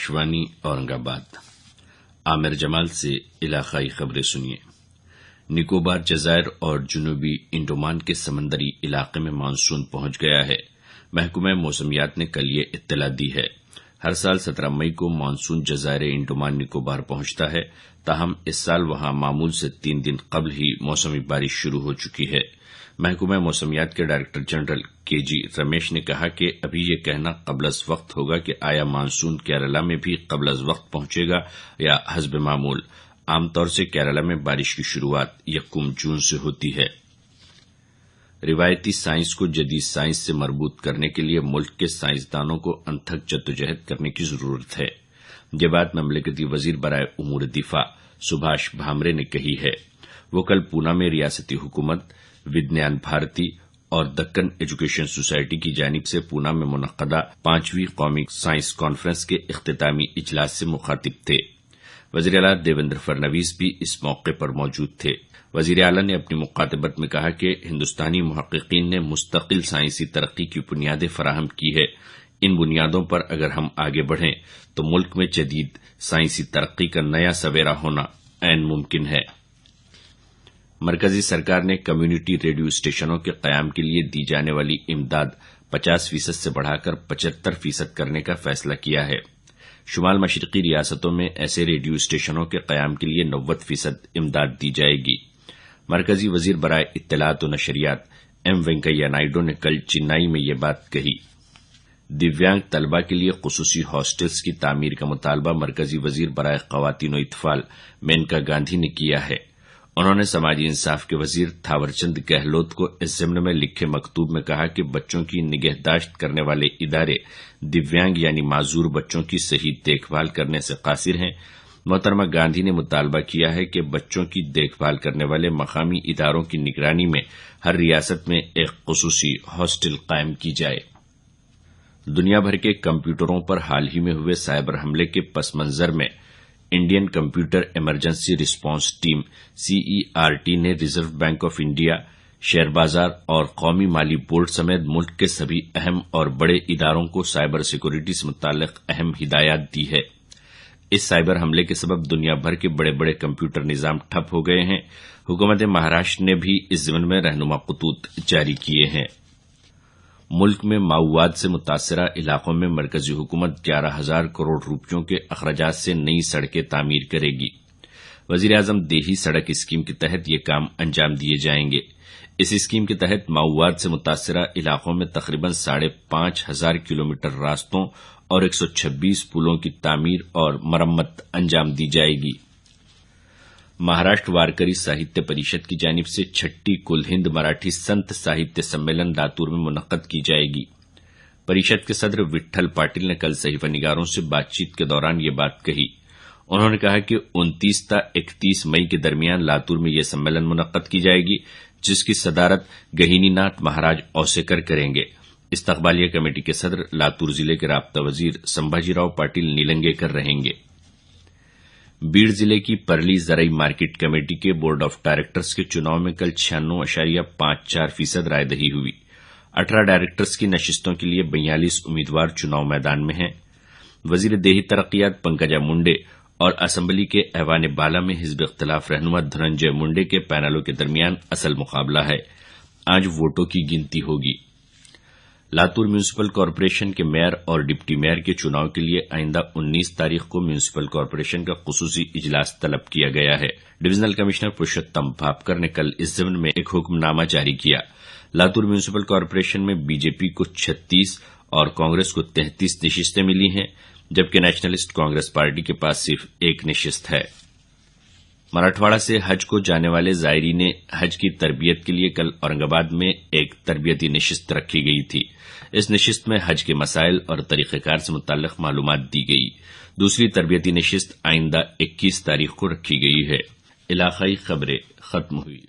آکاشوانی اورنگ آباد۔ عامر جمال سے علاقائی خبریں سنیے۔ نکوبار جزائر اور جنوبی انڈومان کے سمندری علاقے میں مانسون پہنچ گیا ہے۔ محکمہ موسمیات نے کل یہ اطلاع دی ہے۔ ہر سال 17 مئی کو مانسون جزائر انڈومان نکوبار پہنچتا ہے، تاہم اس سال وہاں معمول سے 3 دن قبل ہی موسمی بارش شروع ہو چکی ہے۔ محکمہ موسمیات کے ڈائریکٹر جنرل کے جی رمیش نے کہا کہ ابھی یہ کہنا قبل از وقت ہوگا کہ آیا مانسون کیرالہ میں بھی قبل از وقت پہنچے گا یا حسب معمول۔ عام طور سے کیرالہ میں بارش کی شروعات 1 جون سے ہوتی ہے۔ روایتی سائنس کو جدید سائنس سے مربوط کرنے کے لیے ملک کے سائنسدانوں کو انتھک جدوجہد کرنے کی ضرورت ہے۔ یہ بات مملکتی وزیر برائے امور دفاع سبھاش بھامرے نے کہی ہے۔ وہ کل پونا میں ریاستی حکومت، وگیان بھارتی اور دکن ایجوکیشن سوسائٹی کی جانب سے پونا میں منعقدہ 5ویں قومی سائنس کانفرنس کے اختتامی اجلاس سے مخاطب تھے۔ وزیر اعلیٰ دیویندر فڈنویس بھی اس موقع پر موجود تھے۔ وزیر اعلیٰ نے اپنی مخاطبت میں کہا کہ ہندوستانی محققین نے مستقل سائنسی ترقی کی بنیادیں فراہم کی ہے۔ ان بنیادوں پر اگر ہم آگے بڑھیں تو ملک میں جدید سائنسی ترقی کا نیا سویرا ہونا عین ممکن ہے۔ مرکزی سرکار نے کمیونٹی ریڈیو اسٹیشنوں کے قیام کے لیے دی جانے والی امداد 50% سے بڑھا کر 75% کرنے کا فیصلہ کیا ہے۔ شمال مشرقی ریاستوں میں ایسے ریڈیو اسٹیشنوں کے قیام کے لیے 90% امداد دی جائے گی۔ مرکزی وزیر برائے اطلاعات و نشریات ایم وینکیا نائیڈو نے کل چنئی میں یہ بات کہی۔ دیویانگ طلبہ کے لیے خصوصی ہاسٹلز کی تعمیر کا مطالبہ مرکزی وزیر برائے خواتین و اطفال مینکا گاندھی نے کیا ہے۔ انہوں نے سماجی انصاف کے وزیر تھاور چند گہلوت کو اس ضمن میں لکھے مکتوب میں کہا کہ بچوں کی نگہداشت کرنے والے ادارے دیویانگ یعنی معذور بچوں کی صحیح دیکھ بھال کرنے سے قاصر ہیں۔ محترمہ گاندھی نے مطالبہ کیا ہے کہ بچوں کی دیکھ بھال کرنے والے مقامی اداروں کی نگرانی میں ہر ریاست میں ایک خصوصی ہاسٹل قائم کی جائے۔ دنیا بھر کے کمپیوٹروں پر حال ہی میں ہوئے سائبر حملے کے پس منظر میں Indian computer emergency response team CERT نے reserve bank of India, share بازار اور قومی مالی بورڈ سمیت ملک کے سبھی اہم اور بڑے اداروں کو سائبر سیکورٹی سے متعلق اہم ہدایات دی ہے۔ اس سائبر حملے کے سبب دنیا بھر کے بڑے بڑے کمپیوٹر نظام ٹھپ ہو گئے ہیں۔ حکومت مہاراشٹر نے بھی اس ضمن میں رہنما خطوط جاری کیے ہیں۔ ملک میں ماؤواد سے متاثرہ علاقوں میں مرکزی حکومت 11,000 کروڑ روپیوں کے اخراجات سے نئی سڑکیں تعمیر کرے گی۔ وزیر اعظم دیہی سڑک اسکیم کے تحت یہ کام انجام دیے جائیں گے۔ اس اسکیم کے تحت ماؤواد سے متاثرہ علاقوں میں تقریباً 5,500 کلومیٹر راستوں اور 126 پلوں کی تعمیر اور مرمت انجام دی جائے گی۔ مہاراشٹر وارکری ساہتیہ پریشد کی جانب سے 6 کل ہند مراٹھی سنت ساہتیہ سمیلن لاتور میں منعقد کی جائے گی۔ پریشد کے صدر وٹھل پاٹل نے کل صحیفہ نگاروں سے بات چیت کے دوران یہ بات کہی۔ انہوں نے کہا کہ 29 تا 31 مئی کے درمیان لاتور میں یہ سمیلن منعقد کی جائے گی، جس کی صدارت گہینی ناتھ مہاراج اوسیکر کریں گے۔ استقبالیہ کمیٹی کے صدر لاتور ضلع کے رابطہ وزیر سمبھاجی راؤ پاٹل نیلنگیکر رہیں گے۔ بیڑ ضلع کی پرلی زرعی مارکیٹ کمیٹی کے بورڈ آف ڈائریکٹرز کے چناؤ میں کل 96.54% رائے دہی ہوئی۔ 18 ڈائریکٹرز کی نشستوں کے لیے 42 امیدوار چناؤ میدان میں ہیں۔ وزیر دیہی ترقیات پنکجا منڈے اور اسمبلی کے ایوان بالا میں حزب اختلاف رہنما دھننجے منڈے کے پینلوں کے درمیان اصل مقابلہ ہے۔ آج ووٹوں کی گنتی ہوگی۔ لاتور میونسپل کارپوریشن کے میئر اور ڈپٹی میئر کے چناؤ کے لیے آئندہ 19 تاریخ کو میونسپل کارپوریشن کا خصوصی اجلاس طلب کیا گیا ہے۔ ڈویژنل کمشنر پرشوتم بھاپکر نے کل اس ضمن میں ایک حکم نامہ جاری کیا۔ لاتور میونسپل کارپوریشن میں BJP کو 36 اور کانگریس کو 33 نشستیں ملی ہیں، جبکہ نیشنلسٹ کانگریس پارٹی کے پاس صرف 1 نشست ہے۔ مراٹھواڑہ سے حج کو جانے والے زائرین حج کی تربیت کے لیے کل اورنگ آباد میں ایک تربیتی نشست رکھی گئی تھی۔ اس نشست میں حج کے مسائل اور طریقہ کار سے متعلق معلومات دی گئی۔ دوسری تربیتی نشست آئندہ 21 تاریخ کو رکھی گئی ہے۔ علاقائی خبریں ختم ہوئی۔